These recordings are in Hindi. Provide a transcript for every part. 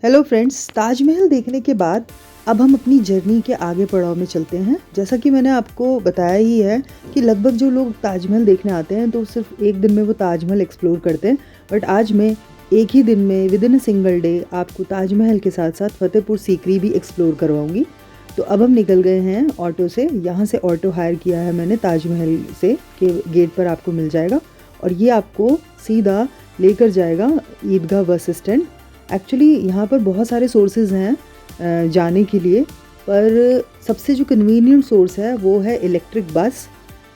हेलो फ्रेंड्स, ताजमहल देखने के बाद अब हम अपनी जर्नी के आगे पड़ाव में चलते हैं। जैसा कि मैंने आपको बताया ही है कि लगभग जो लोग ताजमहल देखने आते हैं तो सिर्फ एक दिन में वो ताजमहल एक्सप्लोर करते हैं। बट आज मैं एक ही दिन में with in a single day आपको ताजमहल के साथ साथ फतेहपुर सीकरी भी एक्सप्लोर करवाऊंगी। तो अब हम निकल गए हैं ऑटो से। यहाँ से ऑटो हायर किया है मैंने ताजमहल से, के गेट पर आपको मिल जाएगा और ये आपको सीधा लेकर जाएगा ईदगाह बस स्टैंड। एक्चुअली यहाँ पर बहुत सारे सोर्सेज हैं जाने के लिए, पर सबसे जो कन्वीनियंट सोर्स है वो है इलेक्ट्रिक बस,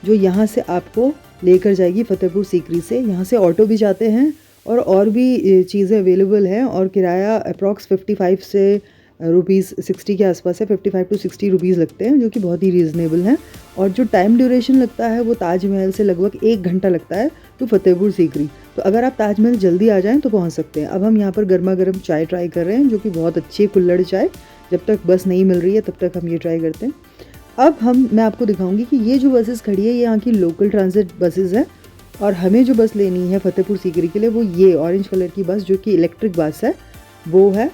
जो यहाँ से आपको लेकर जाएगी फतेहपुर सीकरी से। यहाँ से ऑटो भी जाते हैं और भी चीज़ें अवेलेबल हैं और किराया अप्रॉक्स 55 से रुपीज़ 60 के आसपास है। 55 टू 60 रुपीज़ लगते हैं, जो कि बहुत ही रीज़नेबल हैं। और जो टाइम ड्यूरेशन लगता है वो ताजमहल से लगभग 1 घंटा लगता है टू फतेहपुर सीकरी। तो अगर आप ताजमहल जल्दी आ जाएं तो पहुंच सकते हैं। अब हम यहाँ पर गर्मा गर्म चाय ट्राई कर रहे हैं, जो कि बहुत अच्छी है, कुल्हड़ चाय। जब तक बस नहीं मिल रही है तब तक हम ये ट्राई करते हैं। अब मैं आपको दिखाऊंगी कि ये जो बसेस खड़ी है ये यहाँ की लोकल ट्रांजिट बसेस है, और हमें जो बस लेनी है फतेहपुर सीकरी के लिए वो ये ऑरेंज कलर की बस, जो कि इलेक्ट्रिक बस है, वो है।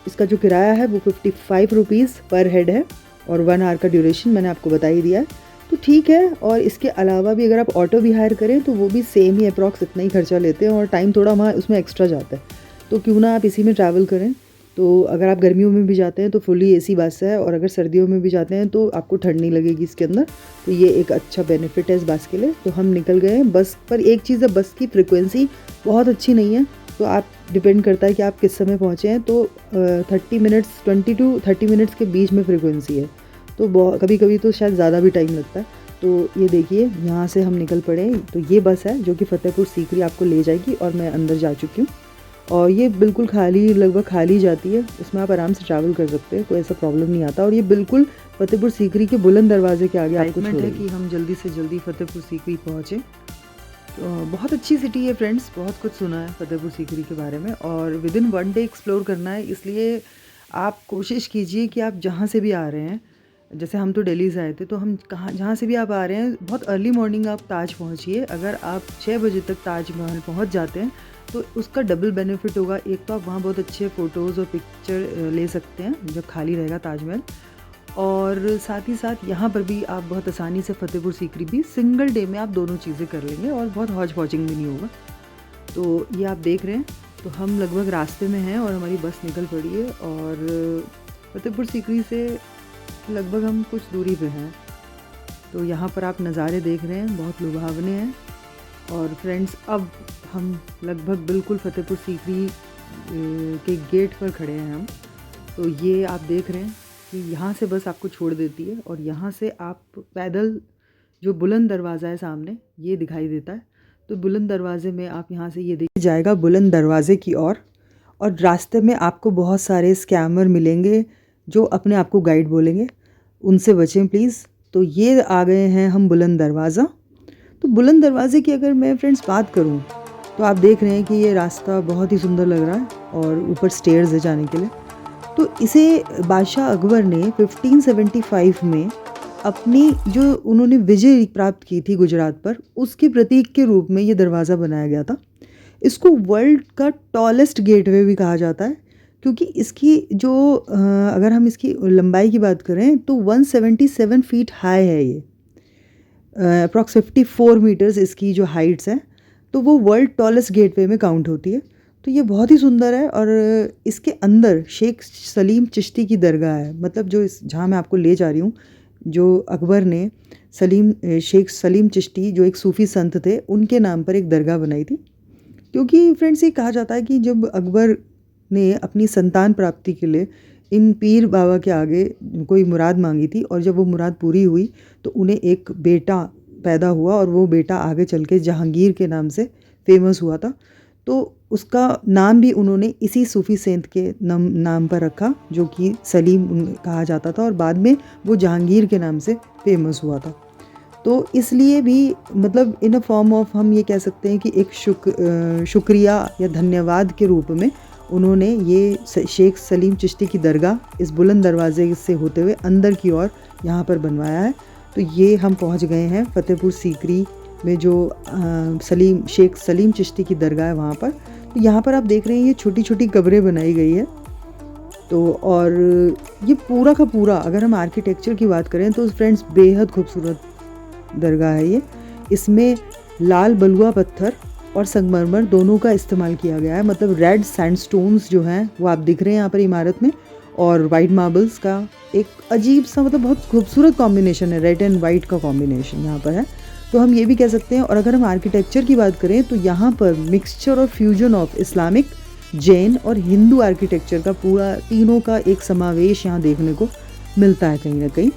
इसका जो किराया है वो 55 रुपीज़ पर हेड है और 1 आवर का ड्यूरेशन मैंने आपको बता ही दिया है, तो ठीक है। और इसके अलावा भी अगर आप ऑटो भी हायर करें तो वो भी सेम ही अप्रॉक्स इतना ही खर्चा लेते हैं और टाइम थोड़ा वहाँ उसमें एक्स्ट्रा जाता है। तो क्यों ना आप इसी में ट्रैवल करें। तो अगर आप गर्मियों में भी जाते हैं तो फुली एसी बस है, और अगर सर्दियों में भी जाते हैं तो आपको ठंड नहीं लगेगी इसके अंदर। तो ये एक अच्छा बेनिफिट है इस बस के लिए। तो हम निकल गए हैं बस पर। एक चीज़ है, बस की फ्रिक्वेंसी बहुत अच्छी नहीं है, तो आप डिपेंड करता है कि आप किस समय पहुँचे हैं। तो 20 to 30 मिनट्स के बीच में फ्रिक्वेंसी है, तो कभी कभी तो शायद ज़्यादा भी टाइम लगता है। तो ये देखिए, यहाँ से हम निकल पड़े। तो ये बस है जो कि फतेहपुर सीकरी आपको ले जाएगी, और मैं अंदर जा चुकी हूँ। और ये बिल्कुल खाली, लगभग खाली जाती है। इसमें आप आराम से ट्रैवल कर सकते हैं, कोई ऐसा प्रॉब्लम नहीं आता। और ये बिल्कुल फतेहपुर सीकरी के बुलंद दरवाजे के आगे आपको है कि हम जल्दी से जल्दी फतेहपुर सीकरी पहुँचे। तो बहुत अच्छी सिटी है फ्रेंड्स, बहुत कुछ सुना है फतेहपुर सीकरी के बारे में, और विद इन 1 डे एक्सप्लोर करना है। इसलिए आप कोशिश कीजिए कि आप जहाँ से भी आ रहे हैं, जैसे हम तो दिल्ली से आए थे, तो हम जहाँ से भी आप आ रहे हैं, बहुत अर्ली मॉर्निंग आप ताज पहुँचिए। अगर आप 6 बजे तक ताजमहल पहुँच जाते हैं तो उसका डबल बेनिफिट होगा। एक तो आप वहाँ बहुत अच्छे फ़ोटोज़ और पिक्चर ले सकते हैं जब खाली रहेगा ताजमहल, और साथ ही साथ यहाँ पर भी आप बहुत आसानी से फतेहपुर सीकरी भी सिंगल डे में आप दोनों चीज़ें कर लेंगे, और बहुत हौज पौचिंग भी नहीं होगा। तो ये आप देख रहे हैं, तो हम लगभग रास्ते में हैं और हमारी बस निकल पड़ी है, और फतेहपुर सीकरी से लगभग हम कुछ दूरी पे हैं। तो यहाँ पर आप नज़ारे देख रहे हैं, बहुत लुभावने हैं। और फ्रेंड्स, अब हम लगभग बिल्कुल फतेहपुर सीकरी के गेट पर खड़े हैं हम। तो ये आप देख रहे हैं कि यहाँ से बस आपको छोड़ देती है, और यहाँ से आप पैदल, जो बुलंद दरवाज़ा है सामने ये दिखाई देता है, तो बुलंद दरवाजे में आप यहाँ से ये देख जाएगा बुलंद दरवाजे की ओर। और रास्ते में आपको बहुत सारे स्कैमर मिलेंगे जो अपने आप को गाइड बोलेंगे, उनसे बचें प्लीज़। तो ये आ गए हैं हम बुलंद दरवाज़ा। तो बुलंद दरवाजे की अगर मैं फ्रेंड्स बात करूँ, तो आप देख रहे हैं कि ये रास्ता बहुत ही सुंदर लग रहा है, और ऊपर स्टेयर्स है जाने के लिए। तो इसे बादशाह अकबर ने 1575 में अपनी, जो उन्होंने विजय प्राप्त की थी गुजरात पर, उसके प्रतीक के रूप में ये दरवाज़ा बनाया गया था। इसको वर्ल्ड का टॉलेस्ट गेटवे भी कहा जाता है, क्योंकि इसकी जो अगर हम इसकी लंबाई की बात करें तो 177 फीट हाई है ये, अप्रॉक्स 54 मीटर्स इसकी जो हाइट्स हैं, तो वो वर्ल्ड टॉलेस्ट गेटवे में काउंट होती है। तो ये बहुत ही सुंदर है, और इसके अंदर शेख सलीम चिश्ती की दरगाह है। मतलब जो जहाँ मैं आपको ले जा रही हूँ, जो अकबर ने शेख सलीम चिश्ती, जो एक सूफ़ी संत थे, उनके नाम पर एक दरगाह बनाई थी। क्योंकि फ्रेंड्स, ये कहा जाता है कि जब अकबर ने अपनी संतान प्राप्ति के लिए इन पीर बाबा के आगे कोई मुराद मांगी थी, और जब वो मुराद पूरी हुई तो उन्हें एक बेटा पैदा हुआ, और वो बेटा आगे चल के जहांगीर के नाम से फेमस हुआ था। तो उसका नाम भी उन्होंने इसी सूफ़ी सेंट के नाम पर रखा, जो कि सलीम कहा जाता था, और बाद में वो जहांगीर के नाम से फेमस हुआ था। तो इसलिए भी, मतलब इन अ फॉर्म ऑफ, हम ये कह सकते हैं कि एक शुक्रिया या धन्यवाद के रूप में उन्होंने ये शेख सलीम चिश्ती की दरगाह इस बुलंद दरवाजे से होते हुए अंदर की ओर यहाँ पर बनवाया है। तो ये हम पहुँच गए हैं फतेहपुर सीकरी में, जो शेख सलीम चिश्ती की दरगाह है वहाँ पर। तो यहाँ पर आप देख रहे हैं ये छोटी छोटी कब्रें बनाई गई है, तो और ये पूरा का पूरा अगर हम आर्किटेक्चर की बात करें तो फ्रेंड्स बेहद खूबसूरत दरगाह है ये। इसमें लाल बलुआ पत्थर और संगमरमर दोनों का इस्तेमाल किया गया है, मतलब रेड सैंडस्टोन्स जो हैं वो आप दिख रहे हैं यहाँ पर इमारत में, और वाइट मार्बल्स का एक अजीब सा मतलब बहुत खूबसूरत कॉम्बिनेशन है, रेड एंड वाइट का कॉम्बिनेशन यहाँ पर है। तो हम ये भी कह सकते हैं। और अगर हम आर्किटेक्चर की बात करें तो यहाँ पर मिक्सचर और फ्यूजन ऑफ इस्लामिक, जैन और हिंदू आर्किटेक्चर का पूरा तीनों का एक समावेश यहाँ देखने को मिलता है कहीं ना कहीं।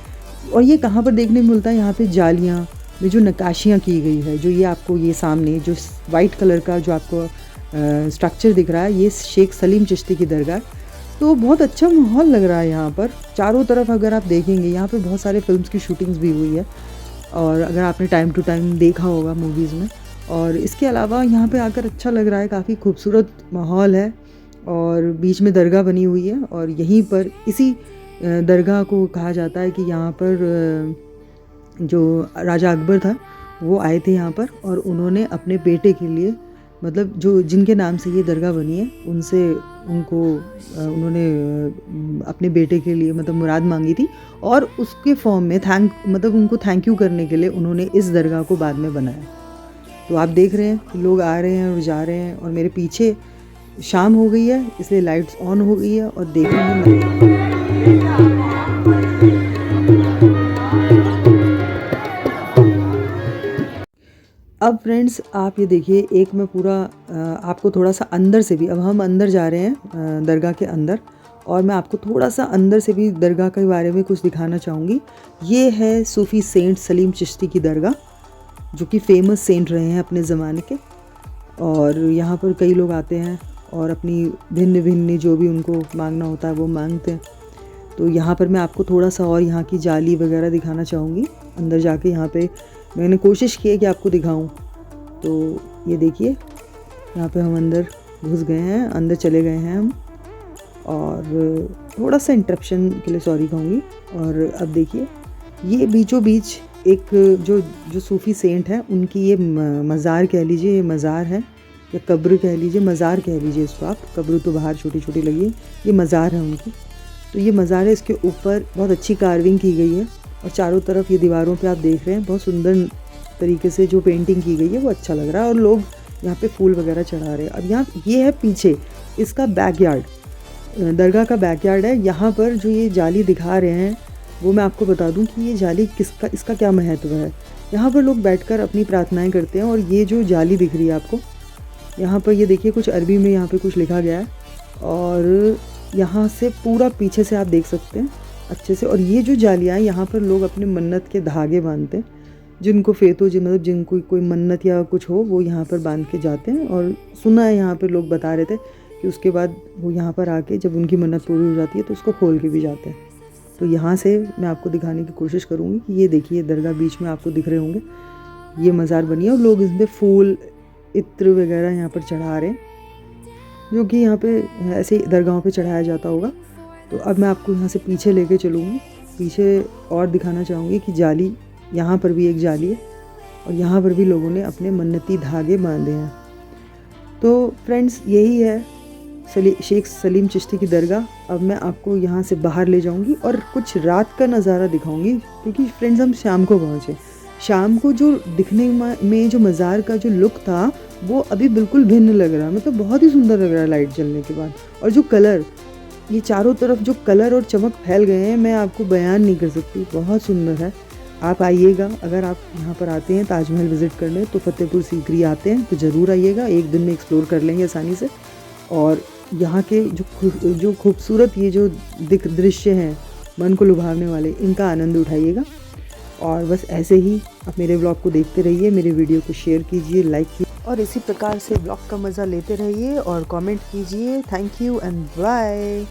और ये कहाँ पर देखने को मिलता है, यहाँ पे जालियाँ में जो नक्काशियाँ की गई है, जो ये आपको ये सामने जो वाइट कलर का जो आपको स्ट्रक्चर दिख रहा है, ये शेख सलीम चिश्ती की दरगाह। तो बहुत अच्छा माहौल लग रहा है यहाँ पर। चारों तरफ अगर आप देखेंगे यहाँ पर बहुत सारे फिल्म्स की शूटिंग्स भी हुई है, और अगर आपने टाइम टू टाइम देखा होगा मूवीज़ में। और इसके अलावा यहाँ पे आकर अच्छा लग रहा है, काफ़ी खूबसूरत माहौल है, और बीच में दरगाह बनी हुई है। और यहीं पर इसी दरगाह को कहा जाता है कि यहाँ पर जो राजा अकबर था वो आए थे यहाँ पर, और उन्होंने अपने बेटे के लिए, मतलब जो जिनके नाम से ये दरगाह बनी है, उन्होंने अपने बेटे के लिए मतलब मुराद मांगी थी, और उसके फॉर्म में मतलब उनको थैंक यू करने के लिए उन्होंने इस दरगाह को बाद में बनाया। तो आप देख रहे हैं कि लोग आ रहे हैं और जा रहे हैं, और मेरे पीछे शाम हो गई है इसलिए लाइट्स ऑन हो गई है, और देख रहे हैं अब फ्रेंड्स आप ये देखिए, एक मैं पूरा आपको थोड़ा सा अंदर से भी, अब हम अंदर जा रहे हैं दरगाह के अंदर, और मैं आपको थोड़ा सा अंदर से भी दरगाह के बारे में कुछ दिखाना चाहूँगी। ये है सूफ़ी सेंट सलीम चिश्ती की दरगाह, जो कि फ़ेमस सेंट रहे हैं अपने ज़माने के, और यहाँ पर कई लोग आते हैं और अपनी भिन्न भिन्न जो भी उनको मांगना होता है वो मांगते हैं। तो यहाँ पर मैं आपको थोड़ा सा और यहाँ की जाली वगैरह दिखाना चाहूँगी अंदर जाके। यहाँ पे मैंने कोशिश की है कि आपको दिखाऊं। तो ये देखिए, यहाँ पे हम अंदर घुस गए हैं, अंदर चले गए हैं हम, और थोड़ा सा इंटरप्शन के लिए सॉरी कहूँगी। और अब देखिए, ये बीचों बीच एक जो सूफ़ी सेंट हैं उनकी ये मज़ार कह लीजिए, ये मज़ार है या कब्र कह लीजिए, मज़ार कह लीजिए इसको आप, कब्र तो बाहर छोटी छोटी लगी है, ये मज़ार है उनकी। तो ये मज़ार है, इसके ऊपर बहुत अच्छी कार्विंग की गई है, और चारों तरफ ये दीवारों पे आप देख रहे हैं बहुत सुंदर तरीके से जो पेंटिंग की गई है वो अच्छा लग रहा है, और लोग यहाँ पे फूल वगैरह चढ़ा रहे हैं। अब यहाँ ये है पीछे इसका बैकयार्ड, दरगाह का बैकयार्ड है। यहाँ पर जो ये जाली दिखा रहे हैं वो मैं आपको बता दूं कि ये जाली इसका क्या महत्व है। यहाँ पर लोग बैठकर अपनी प्रार्थनाएं करते हैं, और ये जो जाली दिख रही है आपको यहाँ पर, ये देखिए कुछ अरबी में यहाँ पे कुछ लिखा गया है, और यहाँ से पूरा पीछे से आप देख सकते हैं अच्छे से। और ये जो जालियाँ हैं यहाँ पर लोग अपने मन्नत के धागे बांधते हैं, जिनको फेत हो, मतलब जिनको कोई मन्नत या कुछ हो वो यहाँ पर बांध के जाते हैं। और सुना है यहाँ पर लोग बता रहे थे कि उसके बाद वो यहाँ पर आके जब उनकी मन्नत पूरी हो जाती है तो उसको खोल के भी जाते हैं। तो यहाँ से मैं आपको दिखाने की कोशिश करूँगी कि ये देखिए दरगाह बीच में आपको दिख रहे होंगे, ये मज़ार बनी है, और लोग इसमें फूल इत्र वगैरह यहाँ पर चढ़ा रहे हैं, जो कि यहाँ पे ऐसे दरगाहों पे चढ़ाया जाता होगा। तो अब मैं आपको यहाँ से पीछे लेके चलूँगी, पीछे और दिखाना चाहूँगी कि जाली, यहाँ पर भी एक जाली है, और यहाँ पर भी लोगों ने अपने मन्नती धागे बांधे हैं। तो फ्रेंड्स यही है शेख सलीम चिश्ती की दरगाह। अब मैं आपको यहाँ से बाहर ले जाऊँगी और कुछ रात का नज़ारा दिखाऊँगी, क्योंकि फ्रेंड्स हम शाम को पहुँचे। शाम को जो दिखने में जो मज़ार का जो लुक था वो अभी बिल्कुल भिन्न लग रहा है, मतलब बहुत ही सुंदर लग रहा है लाइट जलने के बाद। और जो कलर, ये चारों तरफ जो कलर और चमक फैल गए हैं, मैं आपको बयान नहीं कर सकती, बहुत सुंदर है। आप आइएगा, अगर आप यहाँ पर आते हैं ताजमहल विज़िट करने तो फतेहपुर सीकरी आते हैं तो ज़रूर आइएगा, एक दिन में एक्सप्लोर कर लेंगे आसानी से। और यहाँ के जो खूबसूरत ये जो दृश्य हैं मन को लुभावने वाले, इनका आनंद उठाइएगा। और बस ऐसे ही आप मेरे ब्लॉग को देखते रहिए, मेरे वीडियो को शेयर कीजिए, लाइक कीजिए, और इसी प्रकार से ब्लॉग का मज़ा लेते रहिए और कमेंट कीजिए। Thank you and bye.